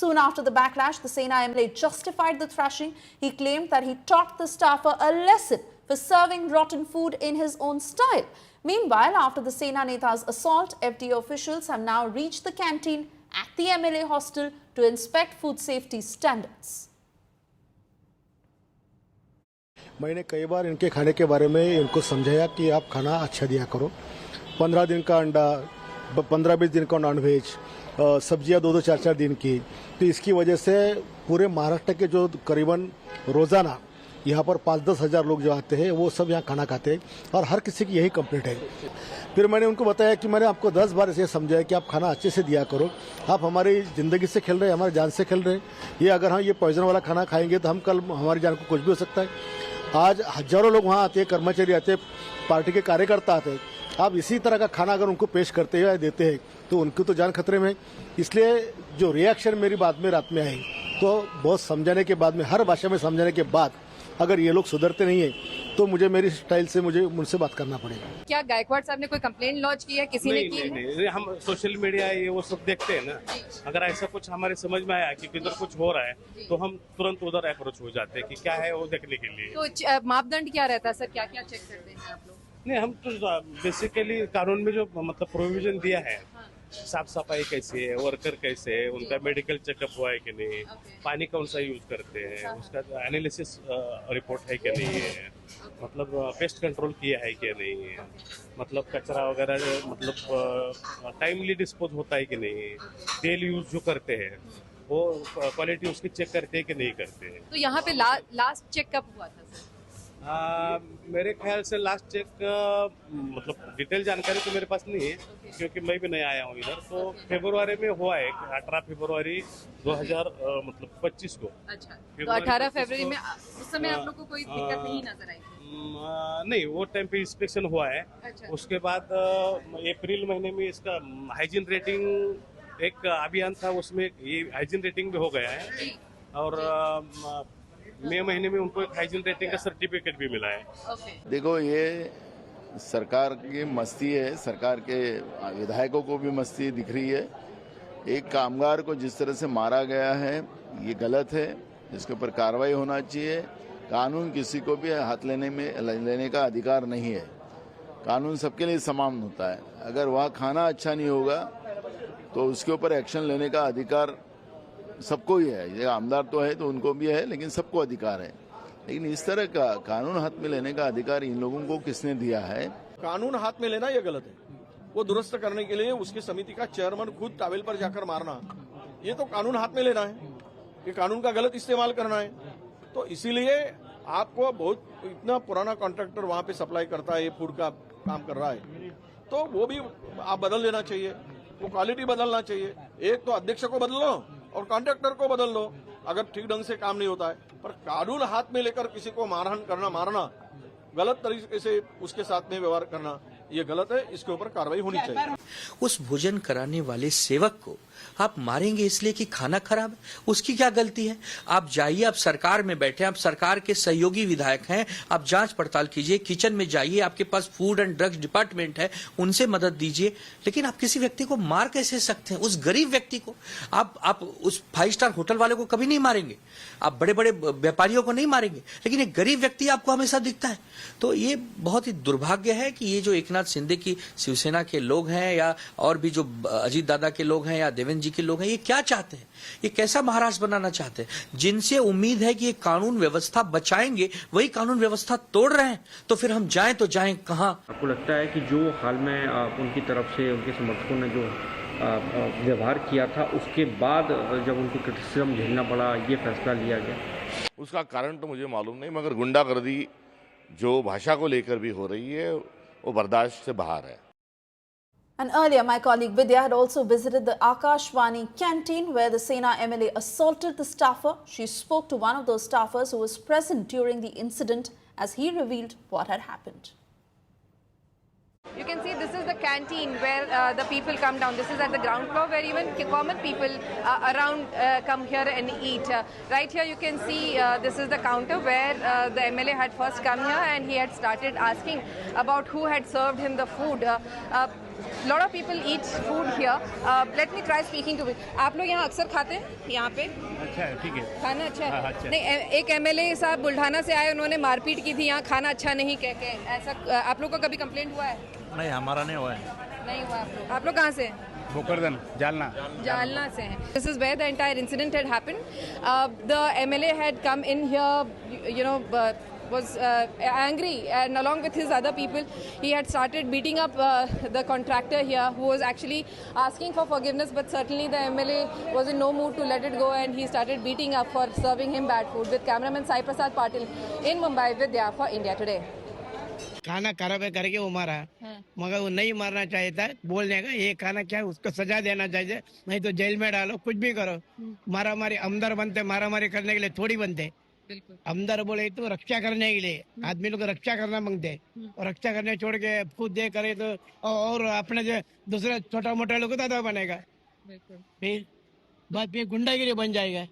Soon after the backlash, the Sena MLA justified the thrashing. He claimed that he taught the staffer a lesson for serving rotten food in his own style. Meanwhile, after the Sena Neta's assault, FDA officials have now reached the canteen at the MLA hostel to inspect food safety standards. मैंने कई बार इनके खाने के बारे में इनको समझाया कि आप खाना अच्छा दिया करो। 15 दिन का अंडा, 15-20 दिन का नॉनवेज, सब्जियां 2-2, 4-4 दिन की। तो इसकी वजह से पूरे महाराष्ट्र के जो करीबन रोजाना यहाँ पर 5-10 हज़ार लोग जो आते हैं वो सब यहाँ खाना खाते हैं और हर किसी की यही कंप्लेंट है। फिर मैंने उनको बताया कि मैंने आपको 10 बार ऐसे समझाया कि आप खाना अच्छे से दिया करो। आप हमारी ज़िंदगी से खेल रहे हैं, हमारी जान से खेल रहे हैं। ये अगर हम ये पॉइजन वाला खाना खाएंगे तो हम कल हमारी जान को कुछ भी हो सकता है। आज हजारों लोग वहाँ आते हैं, कर्मचारी आते हैं, पार्टी के कार्यकर्ता आते हैं। आप इसी तरह का खाना अगर उनको पेश करते हैं या देते हैं तो उनकी तो जान खतरे में। इसलिए जो रिएक्शन मेरी बात में रात में आई तो बहुत समझाने के बाद में, हर भाषा में समझाने के बाद, अगर ये लोग सुधरते नहीं है तो मुझे मेरी स्टाइल से मुझसे बात करना पड़ेगा। क्या गायकवाड़ साहब ने कोई कंप्लेंट लॉन्च की है? किसी ने की? नहीं, हम सोशल मीडिया ये वो सब देखते हैं ना। अगर ऐसा कुछ हमारे समझ में आया कि किधर कुछ हो रहा है तो हम तुरंत उधर अप्रोच हो जाते हैं कि क्या है वो देखने के लिए। तो मापदंड क्या रहता है सर? क्या क्या चेक करते हैं आप लोग? नहीं, हम तो बेसिकली कानून में जो मतलब प्रोविजन दिया है, साफ सफाई कैसी है, वर्कर कैसे है, उनका मेडिकल चेकअप हुआ है कि नहीं, पानी कौन सा यूज करते हैं, उसका एनालिसिस रिपोर्ट है कि नहीं है, मतलब पेस्ट कंट्रोल किया है कि नहीं है, मतलब कचरा वगैरह मतलब टाइमली डिस्पोज होता है कि नहीं, डेली यूज जो करते हैं वो क्वालिटी उसकी चेक करते हैं कि नहीं करते हैं। तो यहाँ पे लास्ट चेक कब हुआ था सर? मेरे ख्याल से लास्ट चेक मतलब डिटेल जानकारी तो मेरे पास नहीं है क्योंकि मैं भी नहीं आया हूँ इधर। तो फरवरी में हुआ है, 18 फरवरी 2025 को। अच्छा, तो 18 फरवरी में उस समय आप लोग को कोई दिक्कत नहीं नजर आई? नहीं, वो टाइम पे इंस्पेक्शन हुआ है। अच्छा। उसके बाद अप्रैल महीने में इसका हाइजीन रेटिंग एक अभियान था, उसमें ये हाइजीन रेटिंग भी हो गया है और मई महीने में उनको एक हाइजीन रेटिंग का सर्टिफिकेट भी मिला है। देखो, ये सरकार की मस्ती है, सरकार के विधायकों को भी मस्ती दिख रही है। एक कामगार को जिस तरह से मारा गया है ये गलत है, इसके ऊपर कार्रवाई होना चाहिए। कानून किसी को भी हाथ लेने का अधिकार नहीं है। कानून सबके लिए समान होता है। अगर वहाँ खाना अच्छा नहीं होगा तो उसके ऊपर एक्शन लेने का अधिकार सबको ही है। ये आमदार तो है तो उनको भी है, लेकिन सबको अधिकार है। लेकिन इस तरह का कानून हाथ में लेने का अधिकार इन लोगों को किसने दिया है? कानून हाथ में लेना ये गलत है। वो दुरुस्त करने के लिए उसकी समिति का चेयरमैन खुद टावेल पर जाकर मारना, ये तो कानून हाथ में लेना है। ये कानून का गलत इस्तेमाल करना है। तो इसीलिए आपको बहुत इतना पुराना कॉन्ट्रैक्टर वहाँ पे सप्लाई करता है, ये फूड का काम कर रहा है, तो वो भी आप बदल देना चाहिए। वो क्वालिटी बदलना चाहिए। एक तो अध्यक्ष को बदल लो और कॉन्ट्रैक्टर को बदल लो अगर ठीक ढंग से काम नहीं होता है। पर कानून हाथ में लेकर किसी को मारना, गलत तरीके से उसके साथ में व्यवहार करना, ये गलत है। इसके ऊपर कार्रवाई होनी चाहिए। उस भोजन कराने वाले सेवक को आप मारेंगे इसलिए कि खाना खराब है? उसकी क्या गलती है? आप जाइए, आप सरकार में बैठे, आप सरकार के सहयोगी विधायक हैं, आप जांच पड़ताल कीजिए, किचन में जाइए, आपके पास फूड एंड ड्रग्स डिपार्टमेंट है, उनसे मदद दीजिए। लेकिन आप किसी व्यक्ति को मार कैसे सकते हैं? उस गरीब व्यक्ति को आप उस 5 स्टार होटल वाले को कभी नहीं मारेंगे, आप बड़े बड़े व्यापारियों को नहीं मारेंगे, लेकिन एक गरीब व्यक्ति आपको हमेशा दिखता है। तो ये बहुत ही दुर्भाग्य है कि ये जो एकनाथ शिंदे की शिवसेना के लोग हैं या और भी जो अजीत दादा के लोग हैं या देवेंद्र जी के लोग हैं, ये क्या चाहते हैं? ये कैसा महाराष्ट्र बनाना चाहते हैं? जिनसे उम्मीद है कि ये कानून व्यवस्था बचाएंगे, वही कानून व्यवस्था तोड़ रहे हैं। तो फिर हम जाएं तो जाएं कहां? आपको लगता है कि जो हाल में उनकी तरफ से उनके समर्थकों ने जो व्यवहार किया था, उसके बाद जब उनको क्रिटिसिज्म झेलना पड़ा, ये फैसला लिया गया? उसका कारण तो मुझे मालूम नहीं, मगर गुंडागर्दी जो भाषा को लेकर भी हो रही है वो बर्दाश्त से बाहर है। And earlier, my colleague Vidya had also visited the Akashvani canteen where the Sena MLA assaulted the staffer. She spoke to one of those staffers who was present during the incident as he revealed what had happened. You can see this is the canteen where the people come down. This is at the ground floor where even common people around come here and eat. Right here you can see this is the counter where the MLA had first come here and he had started asking about who had served him the food. lot of people eat food here. Let me try speaking to. आप लोग यहाँ अक्सर खाते हैं यहाँ पे? अच्छा है, ठीक है। खाना अच्छा है? हाँ, अच्छा है। नहीं, एक एमएलए साहब बुल्ढाना से आए, उन्होंने मारपीट की थी यहाँ, खाना अच्छा नहीं कह के, ऐसा आप लोग को कभी कंप्लेंट हुआ है? नहीं, हमारा नहीं हुआ है। नहीं हुआ आप लोग कहाँ से? Bhokardan, Jalna. Jalna se hain. This is where the entire incident had happened. The MLA had come in here, was angry, and along with his other people, he had started beating up the contractor here, who was actually asking for forgiveness, but certainly the MLA was in no mood to let it go, and he started beating up for serving him bad food. With cameraman Sai Prasad Patil in Mumbai, Vidya for India Today. खाना खराब है करके वो मारा, मगर वो नहीं मारना चाहिए था। बोलने का ये खाना क्या है, उसको सजा देना चाहिए, नहीं तो जेल में डालो, कुछ भी करो। मारा मारी अमदर बनते, मारा मारी करने के लिए थोड़ी बनते। अमदर बोले तो रक्षा करने के लिए, आदमी लोग रक्षा करना मांगते, और रक्षा करने छोड़ के खुद दे करे तो और अपने जो दूसरा छोटा मोटा लोग दादा बनेगा, फिर बात पे गुंडागिरी बन जाएगा।